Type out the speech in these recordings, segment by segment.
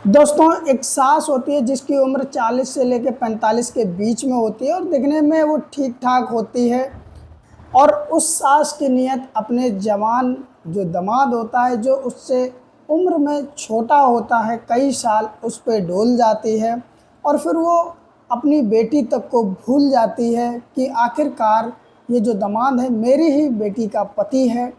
दोस्तों, एक सास होती है जिसकी उम्र 40 से लेकर 45 के बीच में होती है और दिखने में वो ठीक ठाक होती है। और उस सास की नीयत अपने जवान जो दामाद होता है, जो उससे उम्र में छोटा होता है कई साल, उस पे डोल जाती है। और फिर वो अपनी बेटी तक को भूल जाती है कि आखिरकार ये जो दामाद है मेरी ही बेटी का पति है,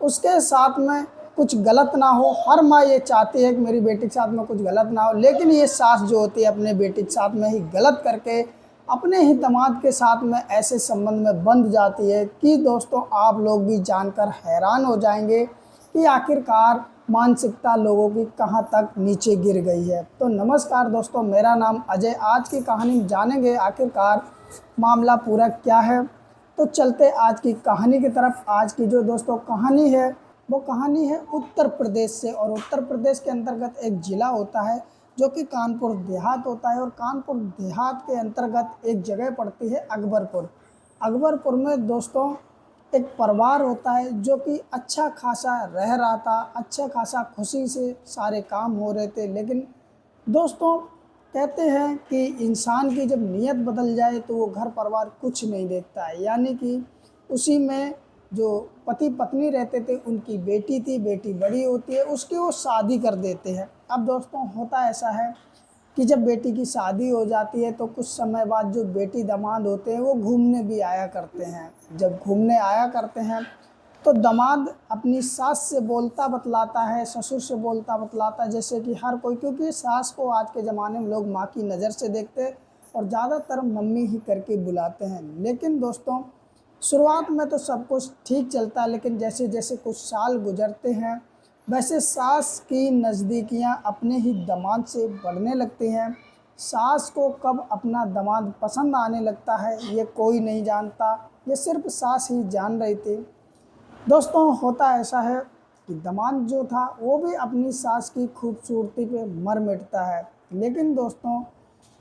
उसके साथ में कुछ गलत ना हो। हर माँ ये चाहती है कि मेरी बेटी के साथ में कुछ गलत ना हो, लेकिन ये सास जो होती है अपने बेटी के साथ में ही गलत करके अपने ही दामाद के साथ में ऐसे संबंध में बंध जाती है कि दोस्तों आप लोग भी जानकर हैरान हो जाएंगे कि आखिरकार मानसिकता लोगों की कहां तक नीचे गिर गई है। तो नमस्कार दोस्तों, मेरा नाम अजय। आज की कहानी में जानेंगे आखिरकार मामला पूरा क्या है। तो चलते आज की कहानी की तरफ। आज की जो दोस्तों कहानी है वो कहानी है उत्तर प्रदेश से, और उत्तर प्रदेश के अंतर्गत एक ज़िला होता है जो कि कानपुर देहात होता है। और कानपुर देहात के अंतर्गत एक जगह पड़ती है अकबरपुर। अकबरपुर में दोस्तों एक परिवार होता है जो कि अच्छा खासा रह रहा था, अच्छा खासा खुशी से सारे काम हो रहे थे। लेकिन दोस्तों कहते हैं कि इंसान की जब नीयत बदल जाए तो वो घर परिवार कुछ नहीं देखता है। यानी कि उसी में जो पति पत्नी रहते थे, उनकी बेटी थी, बेटी बड़ी होती है, उसकी वो शादी कर देते हैं। अब दोस्तों होता ऐसा है कि जब बेटी की शादी हो जाती है तो कुछ समय बाद जो बेटी दामाद होते हैं वो घूमने भी आया करते हैं। जब घूमने आया करते हैं तो दामाद अपनी सास से बोलता बतलाता है, ससुर से बोलता बतलाता है, जैसे कि हर कोई, क्योंकि सास को आज के ज़माने में लोग माँ की नज़र से देखते हैं और ज़्यादातर मम्मी ही करके बुलाते हैं। लेकिन दोस्तों शुरुआत में तो सब कुछ ठीक चलता है, लेकिन जैसे जैसे कुछ साल गुजरते हैं वैसे सास की नज़दीकियां अपने ही दामाद से बढ़ने लगती हैं। सास को कब अपना दामाद पसंद आने लगता है ये कोई नहीं जानता, ये सिर्फ सास ही जान रही थी। दोस्तों होता ऐसा है कि दामाद जो था वो भी अपनी सास की खूबसूरती पे मर मिटता है। लेकिन दोस्तों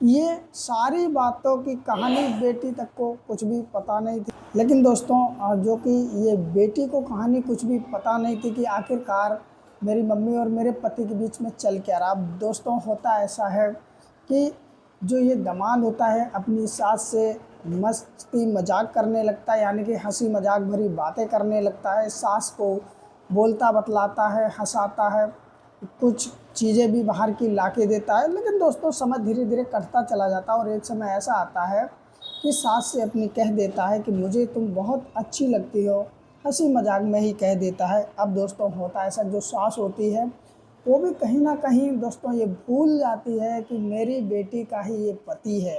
ये सारी बातों की कहानी बेटी तक को कुछ भी पता नहीं थी। लेकिन दोस्तों जो कि ये बेटी को कहानी कुछ भी पता नहीं थी कि आखिरकार मेरी मम्मी और मेरे पति के बीच में चल क्या रहा। अब दोस्तों होता ऐसा है कि जो ये दामाद होता है अपनी सास से मस्ती मजाक करने लगता है, यानी कि हंसी मजाक भरी बातें करने लगता है, सास को बोलता बतलाता है, हंसाता है, कुछ चीज़ें भी बाहर की ला के देता है। लेकिन दोस्तों समय धीरे धीरे कटता चला जाता है और एक समय ऐसा आता है कि सास से अपनी कह देता है कि मुझे तुम बहुत अच्छी लगती हो, हंसी मजाक में ही कह देता है। अब दोस्तों होता है ऐसा, जो सास होती है वो भी कहीं ना कहीं दोस्तों ये भूल जाती है कि मेरी बेटी का ही ये पति है।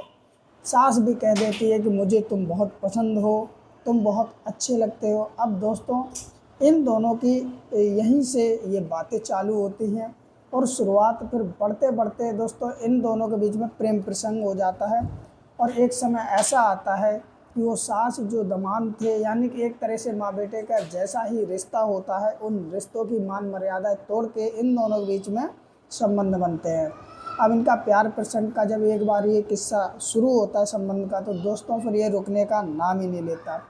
सास भी कह देती है कि मुझे तुम बहुत पसंद हो, तुम बहुत अच्छे लगते हो। अब दोस्तों इन दोनों की यहीं से ये बातें चालू होती हैं और शुरुआत फिर बढ़ते बढ़ते दोस्तों इन दोनों के बीच में प्रेम प्रसंग हो जाता है। और एक समय ऐसा आता है कि वो सास जो दामाद थे, यानी कि एक तरह से माँ बेटे का जैसा ही रिश्ता होता है, उन रिश्तों की मान मर्यादा तोड़ के इन दोनों के बीच में संबंध बनते हैं। अब इनका प्यार प्रसंग का जब एक बार ये किस्सा शुरू होता है संबंध का, तो दोस्तों फिर ये रुकने का नाम ही नहीं लेता।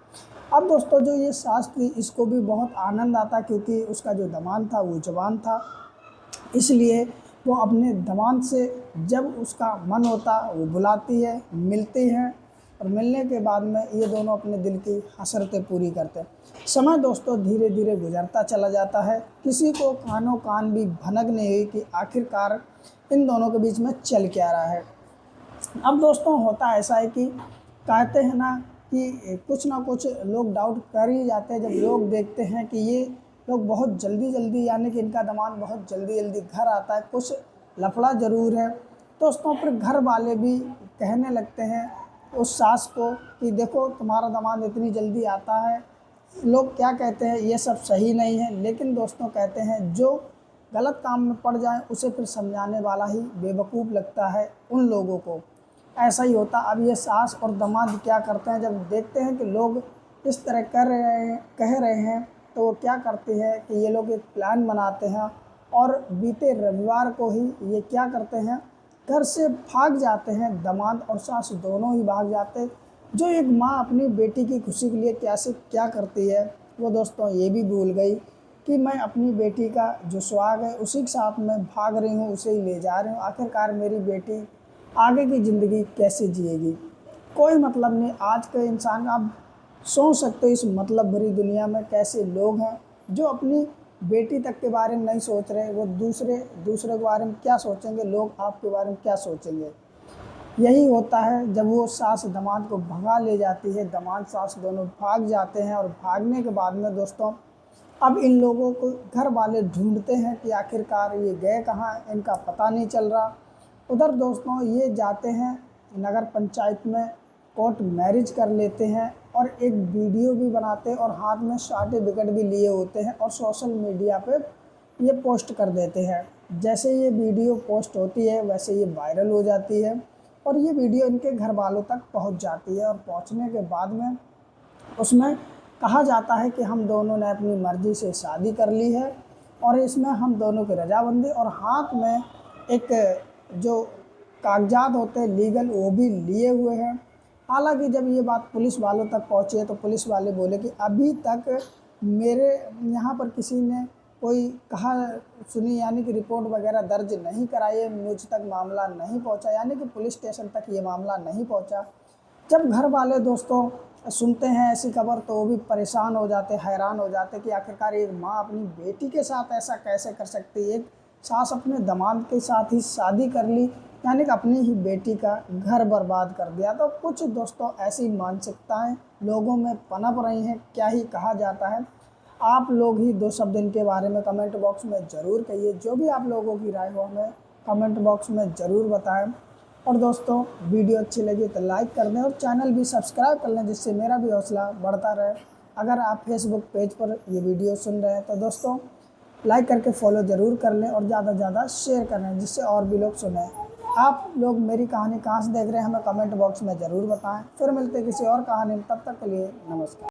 अब दोस्तों जो ये सास थी इसको भी बहुत आनंद आता, क्योंकि उसका जो दामाद था वो जवान था, इसलिए वो अपने दामाद से जब उसका मन होता वो बुलाती है, मिलती हैं, और मिलने के बाद में ये दोनों अपने दिल की हसरतें पूरी करते हैं। समय दोस्तों धीरे धीरे गुजरता चला जाता है, किसी को कानों कान भी भनक नहीं हुई कि आखिरकार इन दोनों के बीच में चल क्या रहा है। अब दोस्तों होता ऐसा है कि कहते हैं ना कि कुछ ना कुछ लोग डाउट कर ही जाते हैं जब लोग देखते हैं कि ये लोग बहुत जल्दी जल्दी, यानी कि इनका दामाद बहुत जल्दी जल्दी घर आता है, कुछ लफड़ा ज़रूर है। दोस्तों फिर घर वाले भी कहने लगते हैं उस सास को कि देखो तुम्हारा दामाद इतनी जल्दी आता है, लोग क्या कहते हैं ये सब सही नहीं है। लेकिन दोस्तों कहते हैं जो गलत काम में पड़ जाए उसे फिर समझाने वाला ही बेवकूफ़ लगता है उन लोगों को। ऐसा ही होता। अब ये सास और दामाद क्या करते हैं, जब देखते हैं कि लोग इस तरह कर रहे हैं, कह रहे हैं, तो वो क्या करते हैं कि ये लोग एक प्लान बनाते हैं और बीते रविवार को ही ये क्या करते हैं, घर से भाग जाते हैं। दामाद और सास दोनों ही भाग जाते हैं। जो एक माँ अपनी बेटी की खुशी के लिए कैसे क्या करती है वो दोस्तों ये भी भूल गई कि मैं अपनी बेटी का जो सुहाग है उसी के साथ मैं भाग रही हूँ, उसे ही ले जा रही हूँ। आखिरकार मेरी बेटी आगे की ज़िंदगी कैसे जिएगी? कोई मतलब नहीं। आज के इंसान आप सोच सकते हो इस मतलब भरी दुनिया में कैसे लोग हैं जो अपनी बेटी तक के बारे में नहीं सोच रहे, वो दूसरे के बारे में क्या सोचेंगे, लोग आपके बारे में क्या सोचेंगे। यही होता है जब वो सास दामाद को भगा ले जाती है, दामाद सास दोनों भाग जाते हैं और भागने के बाद में दोस्तों अब इन लोगों को घर वाले ढूंढते हैं कि आखिरकार ये गए कहाँ, इनका पता नहीं चल रहा। उधर दोस्तों ये जाते हैं नगर पंचायत में, कोर्ट मैरिज कर लेते हैं और एक वीडियो भी बनाते हैं और हाथ में सर्टिफिकेट भी लिए होते हैं और सोशल मीडिया पे ये पोस्ट कर देते हैं। जैसे ये वीडियो पोस्ट होती है वैसे ये वायरल हो जाती है और ये वीडियो इनके घर वालों तक पहुंच जाती है और पहुंचने के बाद में उसमें कहा जाता है कि हम दोनों ने अपनी मर्ज़ी से शादी कर ली है और इसमें हम दोनों की रजामंदी, और हाथ में एक जो कागजात होते हैं लीगल वो भी लिए हुए हैं। हालांकि जब ये बात पुलिस वालों तक पहुँची है तो पुलिस वाले बोले कि अभी तक मेरे यहाँ पर किसी ने कोई कहा सुनी, यानी कि रिपोर्ट वगैरह दर्ज नहीं कराई है, मुझ तक मामला नहीं पहुँचा, यानी कि पुलिस स्टेशन तक ये मामला नहीं पहुँचा। जब घर वाले दोस्तों सुनते हैं ऐसी खबर तो वो भी परेशान हो जाते, हैरान हो जाते कि आखिरकार एक माँ अपनी बेटी के साथ ऐसा कैसे कर सकती है। एक सास अपने दामाद के साथ ही शादी कर ली, यानी कि अपनी ही बेटी का घर बर्बाद कर दिया। तो कुछ दोस्तों ऐसी मानसिकताएं लोगों में पनप रही हैं, क्या ही कहा जाता है। आप लोग ही दो शब्द इनके बारे में कमेंट बॉक्स में ज़रूर कहिए। जो भी आप लोगों की राय हो हमें कमेंट बॉक्स में ज़रूर बताएं। और दोस्तों वीडियो अच्छी लगी तो लाइक कर दें और चैनल भी सब्सक्राइब कर लें, जिससे मेरा भी हौसला बढ़ता रहे। अगर आप फेसबुक पेज पर ये वीडियो सुन रहे हैं तो दोस्तों लाइक करके फॉलो ज़रूर कर लें और ज़्यादा से ज़्यादा शेयर करें, जिससे और भी लोग सुनें। आप लोग मेरी कहानी कहाँ से देख रहे हैं हमें कमेंट बॉक्स में ज़रूर बताएं। फिर मिलते हैं किसी और कहानी में, तब तक के लिए नमस्कार।